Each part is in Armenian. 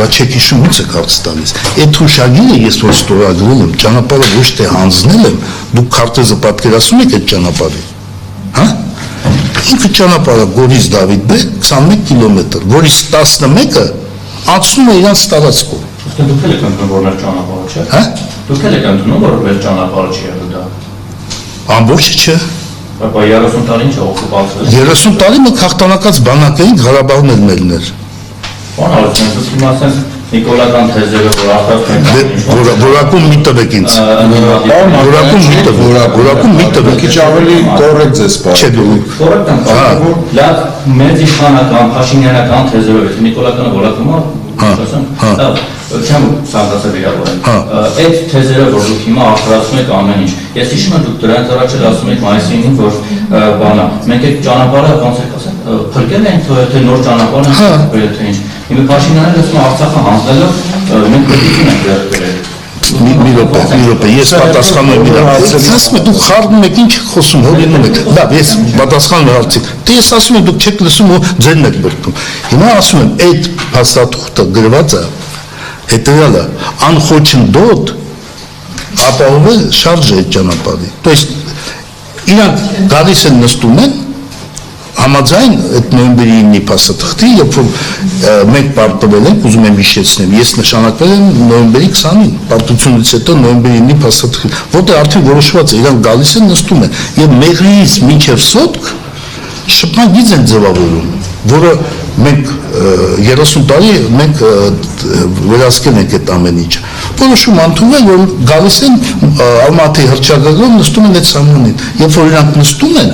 բայց չեք հիշում ո՞նց եք հարց տալիս։ Այդ հուշագիրը ես որ ստորագրել եմ, ճանապարհը ոչ թե հանձնել եմ, դուք քարտեզը պատկերացնում եք այդ ճանապարհի, հա։ Ինքը ճանապարհը Գորիս Դավիթ-Բեկ 21 կիլոմետր, որից 11-ը անցնում է իրանց տարածքով։ Դուք եք ընդունում, որ մեր ճանապարհը չէ։ Հա։ Դուք եք ընդունում, որ մեր ճանապարհը չի եղել դա։ Ամբողջը չէ։ Բայց 30 տարի ինչ է օկուպացվել։ 30 տարի մենք հաղթանակած բանակ էինք, Ղարաբաղն էլ մերն էր։ Բան արեցինք, դուք հիմա ասենք Նիկոլական թեզերը, որ արտադրում Որակում մի տվեք ինձ։ Որակում մի տվեք, որակում մի տվեք։ Քիչ ավելի կոռեկտ ես պատասխանում։ կոռեկտ եմ պատասխանում, լավ մեծ իշխանական, փաշինյանական թեզերով է, Նիկոլականը որակում է, ասեմ, չեմ սաղացել իրավորել։ Այդ թեզերը, որ դուք հիմա արտադրում եք ամեն ինչ, ես հիշում եմ դուք դրանց առաջ էլ ասում եք մայիսին, որ բանա, մենք այդ ճանապարհը ոնց եք ասել, փրկել ենք, թե նոր ճանապարհ ենք բերել, թե ինչ։ Հիմա Փաշինյանն ասում է Արցախը հանձնելով մենք պետություն ենք ձեռք բերել։ Մի րոպե, ես պատասխանում եմ իրան։ Ասում եք դուք խառնում եք, ինչ եք խոսում, հորինում եք։ Լավ, ես պատասխանում եմ հարցին։ Դե ես ասում եմ դուք չեք լսում ու ձերն եք բրդում։ Հիմա ասում եմ այդ փաստաթուղթը գրված է հետեւյալը անխոչնդոտ ապահովել շարժը այդ ճանապարհի։ То есть իրանք գալիս են նստում են համաձայն այդ նոյեմբերի 9-ի փաստաթղթի, երբ որ մենք պարտվել ենք, ուզում եմ հիշեցնեմ, ես նշանակվել եմ նոյեմբերի 20-ին, պարտությունից հետո նոյեմբերի 9-ի փաստաթղթի, որտեղ արդեն որոշված է, իրանք գալիս են նստում են, եւ մեղրիից մինչեւ սոտք շփմագիծ են ձևավորում, որը մենք 30 տարի մենք վերահսկել ենք այդ ամեն ինչը։ Որոշում ընդունել, որ գալիս են Ալմատի հռչակագրով նստում են այդ սահմանին, երբ որ իրանք նստում են,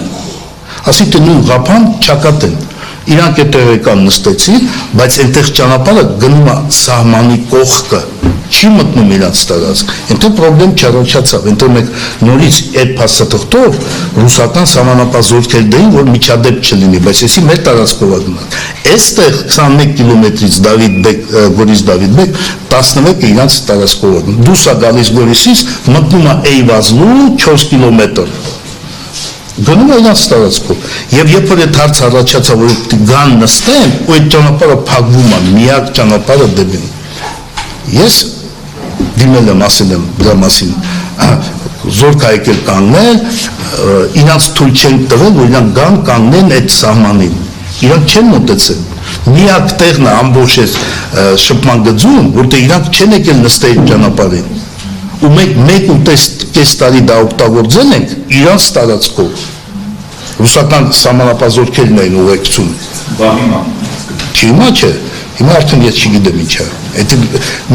ասի թե նույն Ղափան չակատ են, իրանք այդ տեղեկան նստեցին, բայց այնտեղ ճանապարհը գնում է սահմանի կողքը, չի մտնում իրանց տարածք, այնտեղ պրոբլեմ չառաջացավ, այնտեղ մենք նորից այդ փաստաթղթով ռուսական սահմանապահ դեին, որ միջադեպ չլինի, բայց էսի մեր տարածքով է գնալ։ Այստեղ 21 կիլոմետրից Գորիս Դավիթ-Բեկ 11-ը իրանց տարածքով է գնում։ Դուրս է գալիս Գորիսից, մտնում է Էյվազլու 4 կիլոմետր։ Գնում է իրանց տարածքով, եւ երբ որ այդ հարց առաջացավ, որ գան նստեն, ու այդ ճանապարհը փակվում է, միակ ճանապարհը դեպի։ Ես դիմել եմ, ասել եմ դրա մասին, զորք է եկել կանգնել, իրանց թույլ չեն տվել, որ իրանք գան կանգնեն այդ սահմանին, իրանք չեն մոտեցել, միակ տեղն է ամբողջ այս շփման գծում, որտեղ իրանք չեն եկել նստել այդ ճանապարհին, ու մենք ու կես տարի դա օգտագործել ենք իրանց տարածքով, ռուսական սահմանապահ զորքերն էին ուղեկցում, հիմա չէ, հիմա արդեն ես չգիտեմ ինչ է,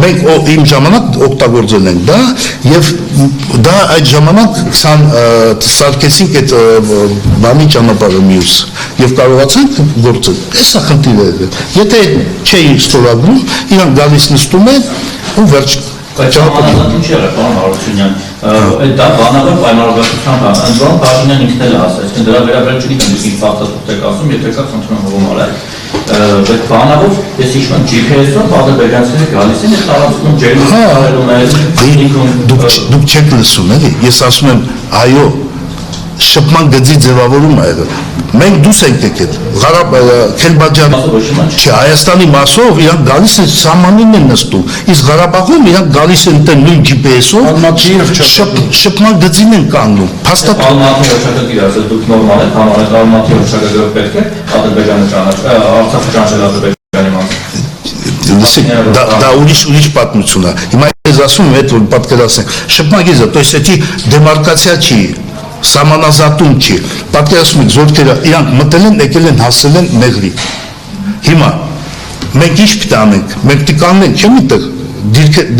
մենք իմ ժամանակ օգտագործել ենք դա, և դա այդ ժամանակ սարքեցինք այդ բանի ճանապարհը մյուս, և կարողացանք գործել, այս է խնդիրը, եթե չէի ստորագրում, իրանք գալիս նստում են ու վերջ Բայց ճանապարհը ինչ եղել, պարոն Հարությունյան, դա բանավոր պայմանավորվածությամբ է, ընդ որում Փաշինյանն ինքն էլ ասաց, դրա վերաբերյալ չգիտեմ ինչ փաստաթուղթ եք ասում, եթե կա խնդրում հողմալ, բայց բանավոր ես հիշում եմ GPS-ով ադրբեջանցիները գալիս են, տարածքում ջերմություն կարելում է, դուք չեք լսում, էլի, ես ասում եմ, այո, շփման գծի ձևավորում է եղել։ Մենք դուրս ենք եկել, Քելբաջան, չէ, Հայաստանի մասով իրանք գալիս են սահմանին են նստում, իսկ Ղարաբաղում իրանք գալիս են տեն նույն GPS-ով շփման գծին են կանգնում։ Փաստաթուղթ Ալմատի հռչակագիր ասել դուք նորմալ եք, համարեք Ալմատի հռչակագրով պետք է Ադրբեջանը ճանաչել, Արցախը ճանաչել Ադրբեջանի մաս։ Լսեք, դա ուրիշ պատմություն է։ Հիմա ես ասում եմ, այդ որ պատկերացնենք, շփմագիծը, то есть էդի դեմարկացիա չի, սահմանազատում չի, պատկերացնում եք զորքերը, իրանք մտել են, եկել են, հասել են Մեղրի։ Հիմա, մենք ինչ պիտի անենք, մենք պիտի կանենք, չէ՞ միտեղ,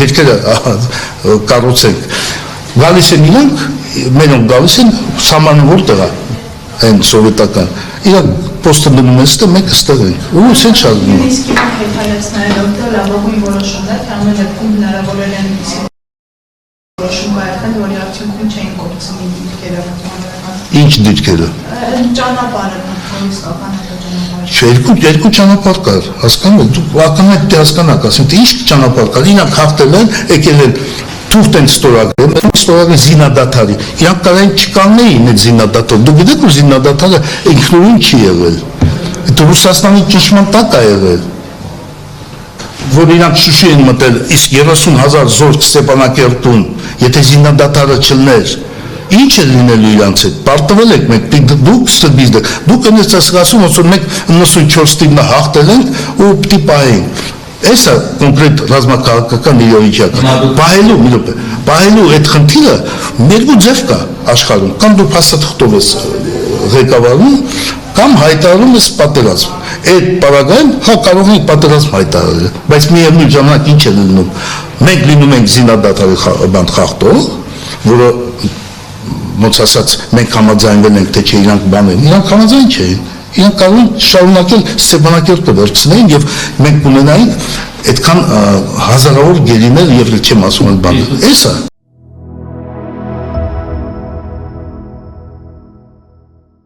դիրքերը կառուցենք, գալիս են իրանք, մերոնք գալիս են, սահմանը որտեղ է, այն սովետական, իրանք պոստը դնում են ստեղ, մենք ստեղ ենք, ու սեն շարժվում է։ Իսկ իրանք հետայացնային որտեղ լավագույն որոշում է, թե ամեն դեպքում հնարավորել են որոշում կայացնել, որի արդյունքում չէին կորցնի դիրքերը։ Ինչ դիրքերը։ Ճանապարհը, իսկական ճանապարհը։ Երկու ճանապարհ կար, հասկանում եք, դուք ականայք դե հասկանաք, ասեմ, թե ինչ ճանապարհ կար, իրանք հաղթել են, եկել են, թուղթ են ստորագրել, ստորագրել զինադադարի, իրանք կարային չկանգնեին այդ զինադադարը, դուք գիտեք, որ զինադադարը ինքնուրույն չի եղել, այդ Ռուսաստանի ճնշման տակ է եղել, որ իրանք Շուշի են մտել, իսկ 30,000 զորք Ստեփանակերտում, եթե զինադատարը չլներ, ինչ է լինելու իրանց հետ, պարտվել եք մենք, դուք ստրբից դեք, դուք ընես ասում, որ մենք 94 տիվնա հաղթել ենք ու պտի պահենք, Էսա կոնկրետ ռազմաքաղաքական իրավիճակը, պահելու այդ խնդիրը ներգու ձև կա աշխարհում, կամ դու փաստաթղթով ես ղեկավարում, կամ հայտարարում ես պատերազմ, այդ պարագայում կարող ենք պատերազմ հայտարարել, բայց միևնույն ժամանակ ինչ է լինում, մենք լինում ենք զինադատարի բան խախտող, որը ոնց ասած մենք համաձայնվել ենք, թե չէ իրանք բան են, իրանք համաձայն չէին, իրանք կարող են շարունակել Ստեփանակերտը վերցնեին եւ մենք ունենայինք այդքան հազարավոր գերիներ եւ չեմ ասում այն բանը, էսա